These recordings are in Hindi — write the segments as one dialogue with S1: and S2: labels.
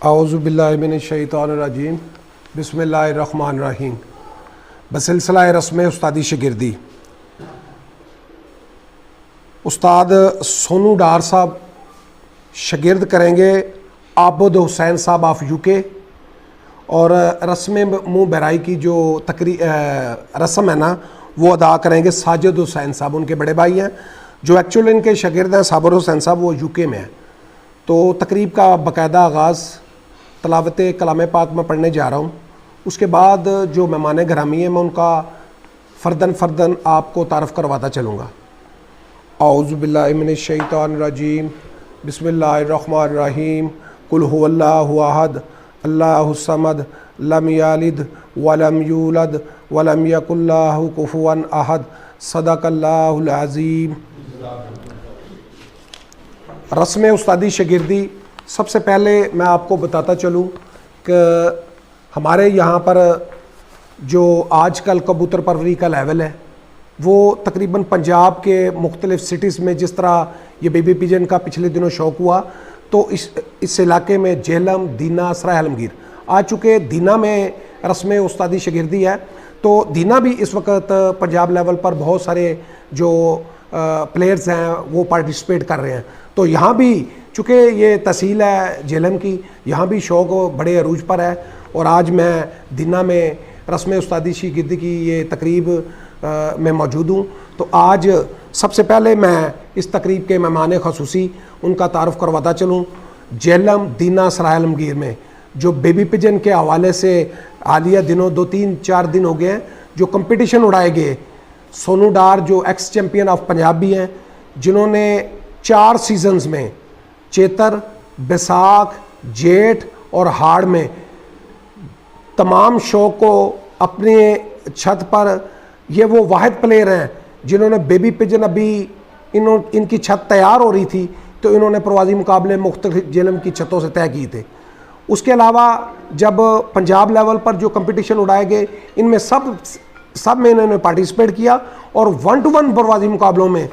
S1: औज़ुबिल्लाहिमिनश्शैतानिर्रजीम बिस्मिल्लाहिर्रहमानिर्रहीम। बसिलसिला रस्म उस्तादी शागिर्दी उस्ताद सोनू डार साहब शागिर्द करेंगे आबद हुसैन साहब ऑफ यूके, और रस्म मुँह बहराई की जो रस्म है ना वो अदा करेंगे साजिद हुसैन साहब, उनके बड़े भाई हैं जो एक्चुअली इनके शागिर्द हैं। साबिर हुसैन साहब वो यूके में हैं। तो तकरीब का बाकायदा आगाज़ तलावत कलाम पाक में पढ़ने जा रहा हूँ। उसके बाद जो मेहमान घरामी हैं मैं उनका फ़र्दन आपको तारफ़ करवाता चलूँगा। औज़ु बिल्लाहि मिनश शैतानिर्रजीम बिस्मिल्लाहिर्रहमानिर्रहीम। कुल हुवल्लाहु अहद अल्लाहुस समद लम यलिद वलम यूलद वलम यकुल लहु कुफुवन अहद सदक़ल्लाहुल अज़ीम। रस्म उस्तादी शागिर्दी, सबसे पहले मैं आपको बताता चलूँ कि हमारे यहाँ पर जो आजकल कबूतर परवरी का लेवल है वो तकरीबन पंजाब के मुख्तलिफ़ सिटीज़ में, जिस तरह ये बेबी पिजन का पिछले दिनों शौक़ हुआ, तो इस इलाके में जेहलम, दीना, सराय आलमगीर आ चुके। दीना में रस्म उस्तादी शागिर्दी है, तो दीना भी इस वक्त पंजाब लेवल पर बहुत सारे जो प्लेयर्स हैं वो पार्टिसिपेट कर रहे हैं। तो यहाँ भी चूँकि ये तहसील है जेहलम की, यहाँ भी शौक़ बड़े अरूज पर है। और आज मैं दीना में रस्म उस्तादी शागिर्दी की ये तकरीब में मौजूद हूँ। तो आज सबसे पहले मैं इस तकरीब के मेहमान ख़ुसूसी उनका तारुफ़ करवाता चलूँ। जेहलम, दीना, सराय आलमगीर में जो बेबी पिजन के हवाले से हालिया दिनों 2-3-4 दिन हो गए हैं जो कंपटीशन उड़ाए गए, सोनू डार जो एक्स चैम्पियन ऑफ पंजाब भी हैं, जिन्होंने 4 सीजन्स में चेतर, बैसाख, जेठ और हाड़ में तमाम शो को अपने छत पर, ये वो वाहिद प्लेयर हैं जिन्होंने बेबी पिजन अभी इनकी छत तैयार हो रही थी तो इन्होंने प्रवासी मुकाबले मुख्तलिफ जेलम की छतों से तय किए थे। उसके अलावा जब पंजाब लेवल पर जो कंपटीशन उड़ाए गए, इनमें सब में इन्होंने पार्टिसिपेट किया और 1-to-1 प्रवासी मुकाबलों में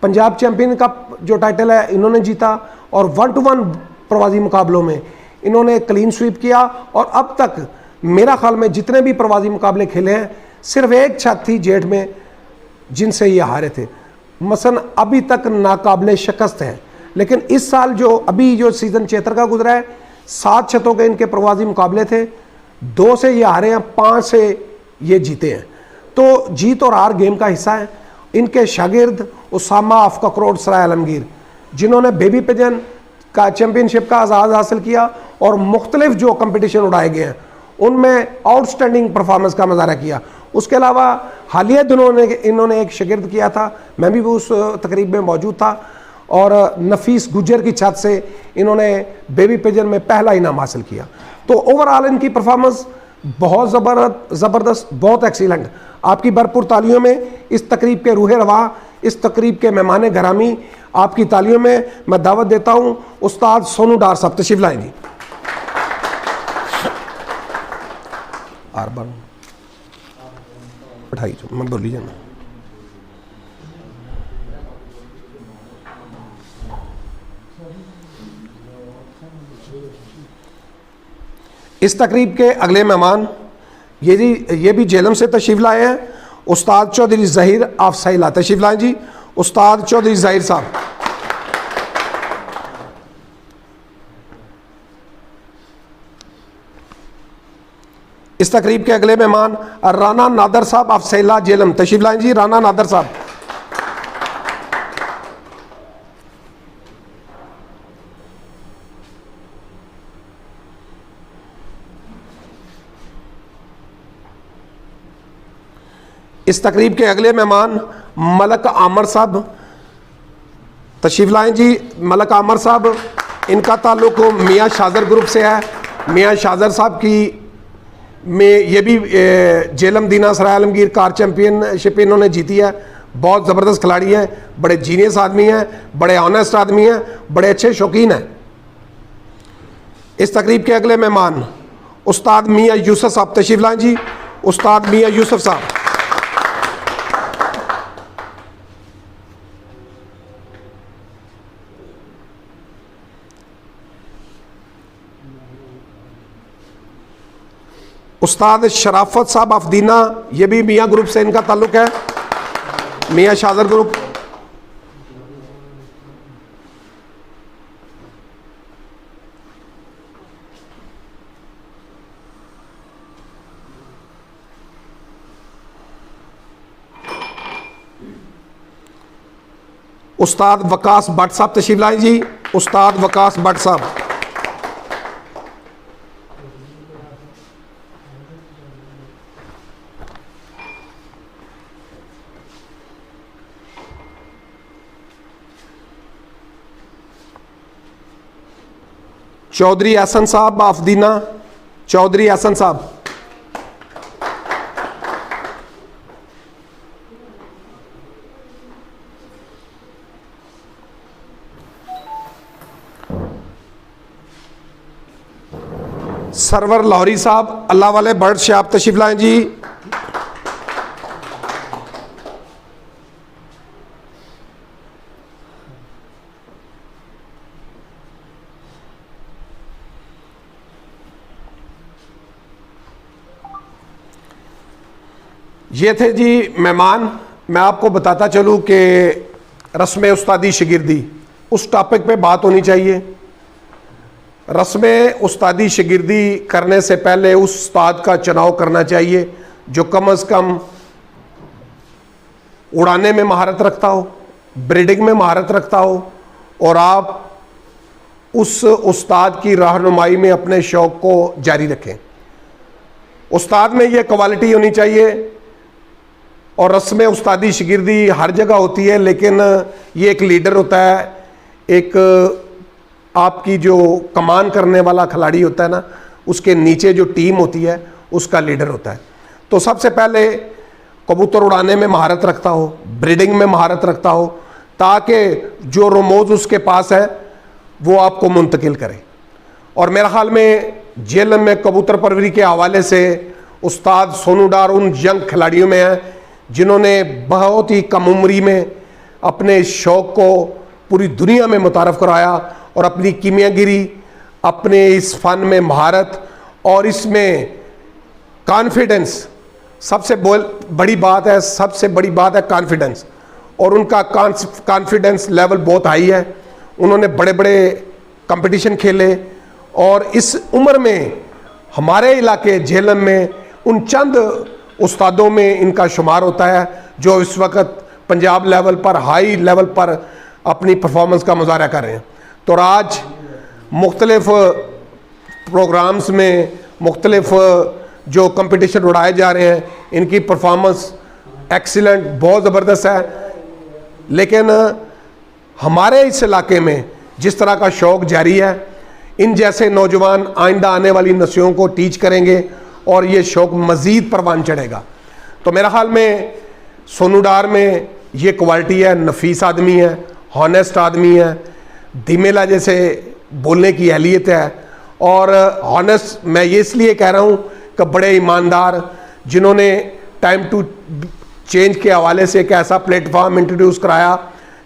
S1: पंजाब चैम्पियन का जो टाइटल है इन्होंने जीता, और 1-to-1 प्रवासी मुकाबलों में इन्होंने क्लीन स्वीप किया। और अब तक मेरा ख्याल में जितने भी प्रवासी मुकाबले खेले हैं सिर्फ एक छत थी जेठ में जिनसे ये हारे थे। मसलन अभी तक नाकाबिले शिकस्त हैं, लेकिन इस साल जो सीज़न चेतर का गुजरा है 7 छतों के इनके प्रवासी मुकाबले थे, 2 से ये हारे हैं, 5 से ये जीते हैं। तो जीत और हार गेम का हिस्सा है। इनके शागिर्द उसामा ऑफ ककरोड सराय आलमगीर, जिन्होंने बेबी पिजन का चैम्पियनशिप का आज़ाद हासिल किया और मुख्तलिफ जो कंपटीशन उड़ाए गए हैं उनमें आउटस्टैंडिंग परफॉर्मेंस का मुजाहरा किया। उसके अलावा हालिया दिनों में इन्होंने एक शागिर्द किया था, मैं भी उस तकरीब में मौजूद था, और नफीस गुजर की छत से इन्होंने बेबी पिजन में पहला इनाम हासिल किया। तो ओवरऑल इनकी परफॉर्मेंस बहुत ज़बरदस्त, बहुत एक्सीलेंट। आपकी भरपूर तालियों में इस तकरीब के रूह रवा, इस तकरीब के मेहमान घरामी, आपकी तालियों में मैं दावत देता हूँ उस्ताद सोनू डार साहब, तशरीफ लाएं जी। आरबान बैठाई जो मैं बोली जाना। इस तकरीब के अगले मेहमान ये भी जेहलम से तशरीफ लाए हैं, उस्ताद चौधरी ज़हीर ऑफ सैला, तशरीफ लाएं जी। उस्ताद चौधरी ज़हीर साहब। इस तकरीब के अगले मेहमान राना नादर साहब ऑफ सैला जेहलम, तशरीफ लाएं जी। राना नादर साहब। इस तकरीब के अगले मेहमान मलक आमर साहब, तशरीफ लाएं जी। मलक आमर साहब, इनका ताल्लुक मियाँ शाजर ग्रुप से है। मियाँ शाजर साहब की में ये भी जेहलम, दीना, सराय आलमगीर कार चैम्पियनशिप इन्होंने जीती है। बहुत ज़बरदस्त खिलाड़ी हैं, बड़े जीनियस आदमी हैं, बड़े ऑनेस्ट आदमी हैं, बड़े अच्छे शौकीन हैं। इस तकरीब के अगले मेहमान उस्ताद मियाँ यूसुफ साहब, तशरीफ लाएं जी। उस्ताद मियाँ यूसुफ साहब। उस्ताद शराफत साहब अफदीना, ये भी मियाँ ग्रुप से इनका ताल्लुक़ है, मियाँ शादर ग्रुप। उस्ताद वकास भट्ट साहब तशरीफ लाएं जी, उस्ताद वकास भट्ट साहब। चौधरी हसन साहब अफदीना, चौधरी हसन साहब। सरवर लाहौरी साहब, अल्लाह वाले बर्ड से आप तशरीफ लाएं जी। ये थे जी मेहमान। मैं आपको बताता चलूँ कि रस्म उस्तादी शिगिर्दी, उस टॉपिक पे बात होनी चाहिए। रस्म उस्तादी शिगिर्दी करने से पहले उस उस्ताद का चुनाव करना चाहिए जो कम अज़ कम उड़ाने में महारत रखता हो, ब्रीडिंग में महारत रखता हो, और आप उस उस्ताद की रहनुमाई में अपने शौक़ को जारी रखें। उस्ताद में ये क्वालिटी होनी चाहिए। और रस्म उस्तादी शिगिर्दी हर जगह होती है, लेकिन ये एक लीडर होता है, एक आपकी जो कमान करने वाला खिलाड़ी होता है ना, उसके नीचे जो टीम होती है उसका लीडर होता है। तो सबसे पहले कबूतर उड़ाने में महारत रखता हो, ब्रीडिंग में महारत रखता हो, ताकि जो रमोज़ उसके पास है वो आपको मुंतकिल करे। और मेरे ख्याल में जेल में कबूतर परवरी के हवाले से उस्ताद सोनू डार उन यंग खिलाड़ियों में हैं जिन्होंने बहुत ही कम उम्री में अपने शौक़ को पूरी दुनिया में मुतारफ़ कराया और अपनी कीमियागिरी, अपने इस फ़न में महारत और इसमें कॉन्फिडेंस, सबसे बड़ी बात है, सबसे बड़ी बात है कॉन्फिडेंस। और उनका कॉन्फिडेंस लेवल बहुत हाई है। उन्होंने बड़े बड़े कंपटीशन खेले और इस उम्र में हमारे इलाके झेलम में उन चंद उस्तादों में इनका शुमार होता है जो इस वक्त पंजाब लेवल पर, हाई लेवल पर अपनी परफॉर्मेंस का मुजाहरा कर रहे हैं। तो आज मुख्तलिफ प्रोग्राम्स में मुख्तलिफ जो कंपटीशन उड़ाए जा रहे हैं, इनकी परफॉर्मेंस एक्सीलेंट, बहुत ज़बरदस्त है। लेकिन हमारे इस इलाके में जिस तरह का शौक़ जारी है, इन जैसे नौजवान आइंदा आने वाली नस्लों को टीच करेंगे और ये शौक़ मज़ीद परवान चढ़ेगा। तो मेरा ख्याल में सोनू डार में ये क्वालिटी है, नफीस आदमी है, हॉनेस्ट आदमी है, दिमेला जैसे बोलने की अहलियत है। और हॉनेस्ट मैं ये इसलिए कह रहा हूँ कि बड़े ईमानदार, जिन्होंने टाइम टू चेंज के हवाले से एक ऐसा प्लेटफॉर्म इंट्रोड्यूस कराया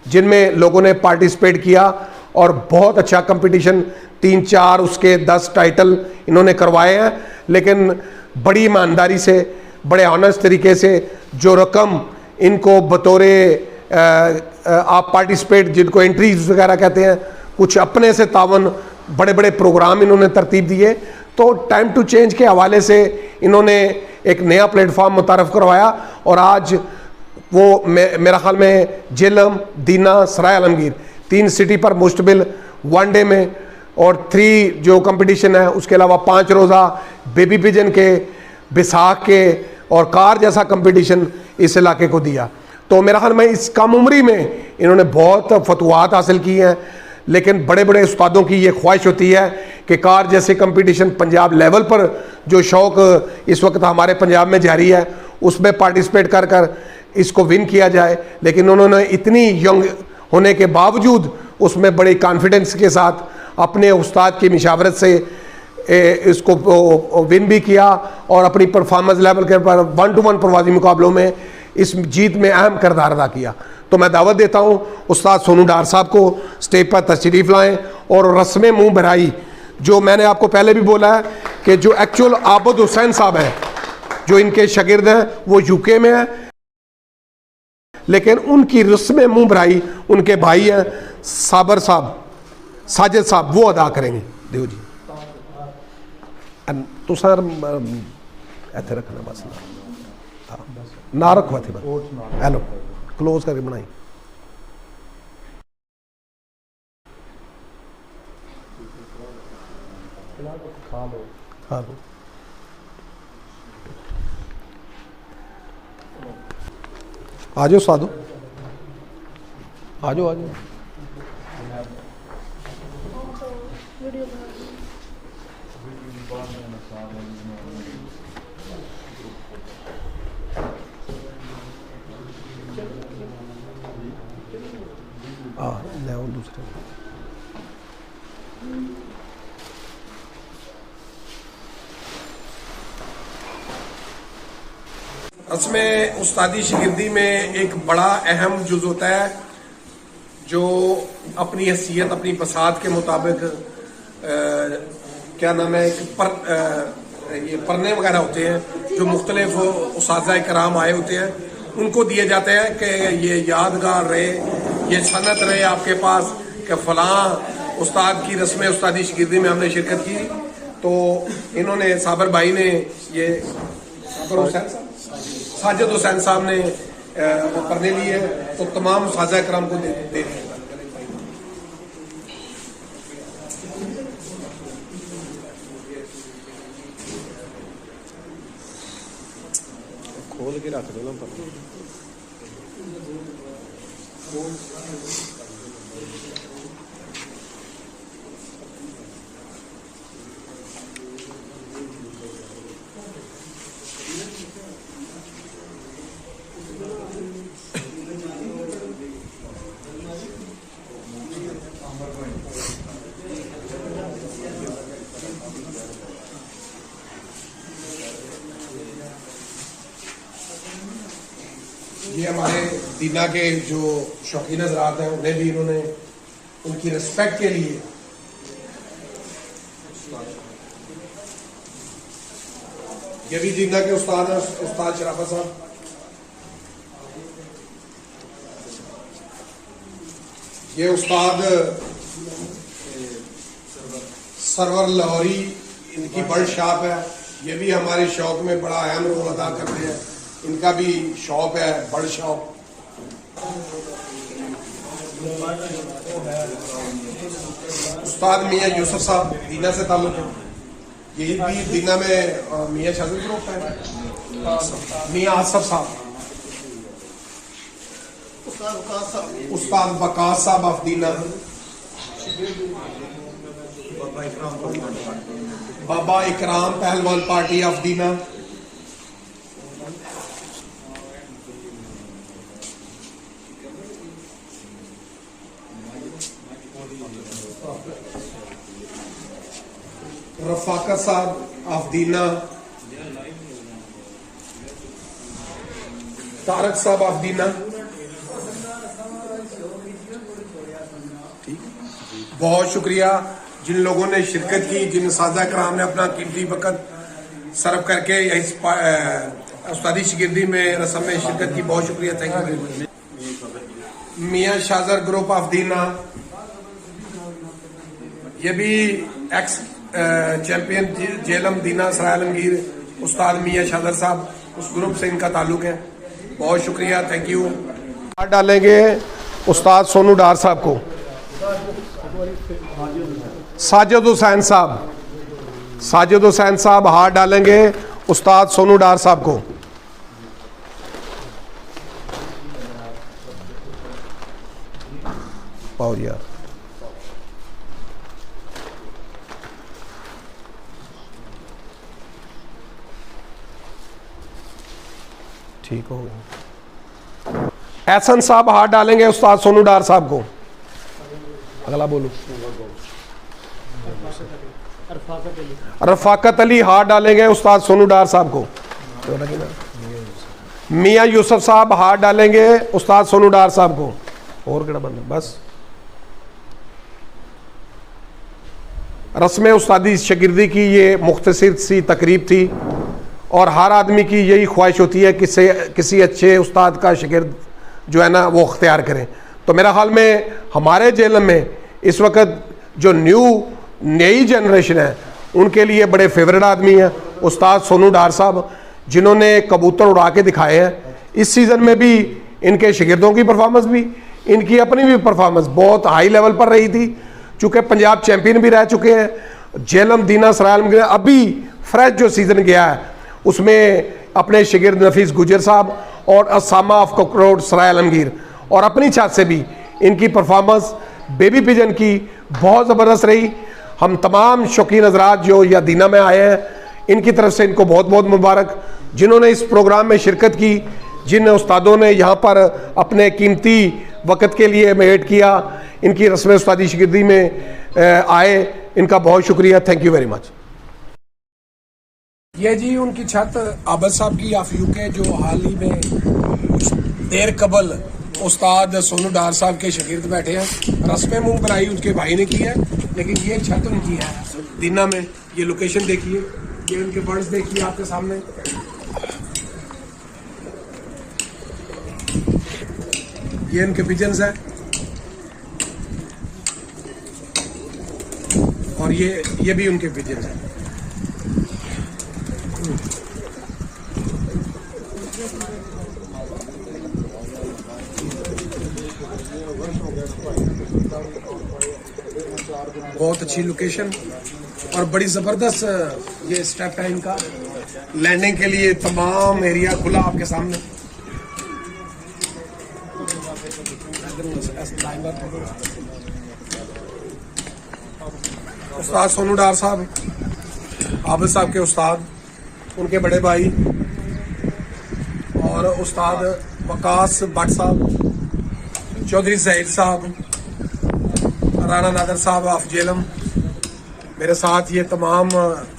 S1: जिनमें लोगों ने पार्टिसिपेट किया और बहुत अच्छा कंपटीशन, 3-4 उसके 10 टाइटल इन्होंने करवाए हैं। लेकिन बड़ी ईमानदारी से, बड़े ऑनेस्ट तरीके से जो रकम इनको बतौरे आप पार्टिसिपेट, जिनको एंट्रीज वगैरह कहते हैं, कुछ अपने से तावन बड़े बड़े प्रोग्राम इन्होंने तरतीब दिए। तो टाइम टू चेंज के हवाले से इन्होंने एक नया प्लेटफॉर्म मुतारफ़ करवाया और आज वो मेरा ख्याल में झेलम, दीना, सराय आलमगीर 3 सिटी पर मुश्तमिल वनडे में और 3 जो कंपटीशन है, उसके अलावा 5 रोज़ा बेबी पिजन के, बैसाख के और कार जैसा कंपटीशन इस इलाके को दिया। तो मेरा ख्याल में इस कम उम्री में इन्होंने बहुत फतवात हासिल की हैं। लेकिन बड़े बड़े उस्तादों की ये ख्वाहिश होती है कि कार जैसे कंपटीशन पंजाब लेवल पर जो शौक़ इस वक्त हमारे पंजाब में जारी है, उसमें पार्टिसिपेट कर कर इसको विन किया जाए। लेकिन उन्होंने इतनी यंग होने के बावजूद उसमें बड़े कॉन्फिडेंस के साथ अपने उस्ताद की मशावरत से इसको विन भी किया और अपनी परफॉर्मेंस लेवल के पर 1-to-1 परवाज़ी मुकाबलों में इस जीत में अहम किरदार अदा किया। तो मैं दावत देता हूँ उस्ताद सोनू डार साहब को स्टेज पर तशरीफ़ लाएँ और रस्म मुँह भराई, जो मैंने आपको पहले भी बोला है कि जो एक्चुअल आबद हुसैन साहब हैं, जो इनके शागिर्द हैं, वो यूके में है, लेकिन उनकी रस्म मुंह भराई उनके भाई हैं साबर साहब, साजिद साहब, वो अदा करेंगे। देव जी तो सर इतने रखना बस ना रखो थे हेलो क्लोज करके बनाई। खा लो आ जाओ साधु, आ जाओ आ जाओ। ले आओ दूसरे रस्म उस्तादी शिगिर्दी में एक बड़ा अहम जुज होता है जो अपनी हैसियत अपनी बसात के मुताबिक क्या नाम है ये परने वगैरह होते हैं जो मुख्तलिफ उस्ताज़ा कराम आए होते हैं, उनको दिए जाते हैं कि ये यादगार रहे, ये सनत रहे आपके पास कि फ़लाँ उस्ताद की रस्म उस्तादी शिगिर्दी में हमने शिरकत की। तो इन्होंने साबर भाई ने ये साजिद हुसैन साहब ने वो करने लिए, तो तमाम उस्ताज़ा कराम को दे दिए। खोल के रख दो ना पर ये हमारे दीना के जो शौकीन हज़रात हैं उन्हें भी इन्होंने उनकी रिस्पेक्ट के लिए ये भी दीना के उस्ताद हैं, उस्ताद शराफत साहब। ये उस्ताद सरवर लाहौरी, इनकी बर्ड शॉप है, ये भी हमारे शौक में बड़ा अहम रोल अदा करते हैं। इनका भी शॉप है बर्ड शॉप। उस्ताद मियाँ यूसुफ साहब दीना से ताल्लुक है, ये भी दीना में मियाँ शाजिद ग्रुप है। मियाँ आसफ साहब, उस्ताद वकास साहब ऑफ दीना, बाबा इकराम पहलवान पार्टी ऑफ दीना, रफाकत साहब ऑफ दीना, तारक साहब ऑफ दीना। बहुत शुक्रिया जिन लोगों ने शिरकत की, जिन सादा कराम ने अपना कीमती वक़्त सर्व करके इस उस्तादी शिगिर्दी में रस्म में शिरकत की, बहुत शुक्रिया, थैंक यू वेरी मच। मियाँ शाजर ग्रुप ऑफ दीना, ये भी एक्स चैंपियन जेलम दीना सराय आलमगीर उस्ताद मियाँ शाजर साहब, उस ग्रुप से इनका ताल्लुक है, बहुत शुक्रिया, थैंक यू। डालेंगे उस्ताद सोनू डार साहब को, साजिद हुसैन साहब, साजिद हुसैन साहब हाथ डालेंगे उस्ताद सोनू डार साहब को। और यार ठीक हो गया। एहसन साहब हाथ डालेंगे उस्ताद सोनू डार साहब को। अगला बोलो। रफाकत अली हाथ डालेंगे उस्ताद सोनू डार साहब को। मियाँ यूसुफ साहब हाथ डालेंगे उस्ताद सोनू डार साहब को। और केड़ा बंदा बस रस्म उस्तादी शागिर्दी की ये मुख्तसर सी तकरीब थी और हर आदमी की यही ख्वाहिश होती है कि किसी अच्छे उस्ताद का शागिर्द जो है ना वो अख्तियार करें। तो मेरा ख्याल में हमारे जेल में इस वक्त जो नई जनरेशन है उनके लिए बड़े फेवरेट आदमी हैं उस्ताद सोनू डार साहब, जिन्होंने कबूतर उड़ा के दिखाए हैं। इस सीज़न में भी इनके शागिर्दों की परफॉर्मेंस भी, इनकी अपनी भी परफॉर्मेंस बहुत हाई लेवल पर रही थी। चूँकि पंजाब चैम्पियन भी रह चुके हैं। जेलम दीना सराय आलमगीर अभी फ्रेश जो सीज़न गया है उसमें अपने शागिर्द नफीस गुजर साहब और असामा ऑफ ककरोड सराय आलमगीर और अपनी छत से भी इनकी परफॉर्मेंस बेबी पिजन की बहुत ज़बरदस्त रही। हम तमाम शौकीन हज़रात जो या दीना में आए हैं इनकी तरफ से इनको बहुत बहुत मुबारक, जिन्होंने इस प्रोग्राम में शिरकत की, जिन उस्तादों ने यहाँ पर अपने कीमती वक़्त के लिए वेट किया, इनकी रस्म उस्तादी शागिर्दी में आए, इनका बहुत शुक्रिया। Thank you very much. ये जी उनकी छत आबद साहब की ऑफ यूके, जो हाल ही में कुछ देर कबल उस्ताद सोनू डार साहब के शागिर्द बैठे हैं। रस्म मुंह बनाई उनके भाई ने की है, लेकिन ये छत उनकी है दीना में। ये लोकेशन देखिए, ये उनके बर्ड्स देखिए आपके सामने। ये इनके पिजन्स हैं और ये भी उनके पिजन्स हैं। बहुत अच्छी लोकेशन और बड़ी ज़बरदस्त ये स्टेप है इनका लैंडिंग के लिए। तमाम एरिया खुला आपके सामने। उस्ताद सोनू डार साहब, आबिद साहब के उस्ताद, उनके बड़े भाई और उस्ताद वकास भट्ट साहब, चौधरी सईद साहब, राना नादर साहब ऑफ जेलम, मेरे साथ ये तमाम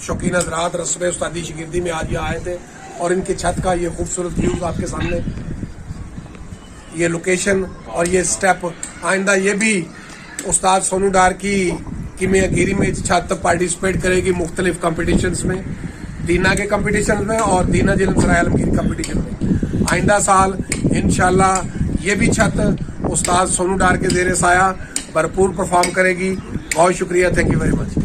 S1: शौकीन हज़रात रस्म उस्तादी शागिर्दी में आज ये आए थे। और इनकी छत का ये खूबसूरत व्यूज़ आपके सामने, ये लोकेशन और ये स्टेप। आइंदा ये भी उस्ताद सोनू डार की मियाँगिरी में छत पार्टिसिपेट करेगी मुख्तलिफ कॉम्पिटिशन्स में, दीना के कॉम्पिटिशन में और दीना जेलम सराय आलमगीर कॉम्पिटिशन में। आइंदा साल इंशाल्लाह ये भी छत उस्ताद सोनू डार के ज़ेरे साया भरपूर परफॉर्म करेगी। बहुत शुक्रिया। Thank you very much.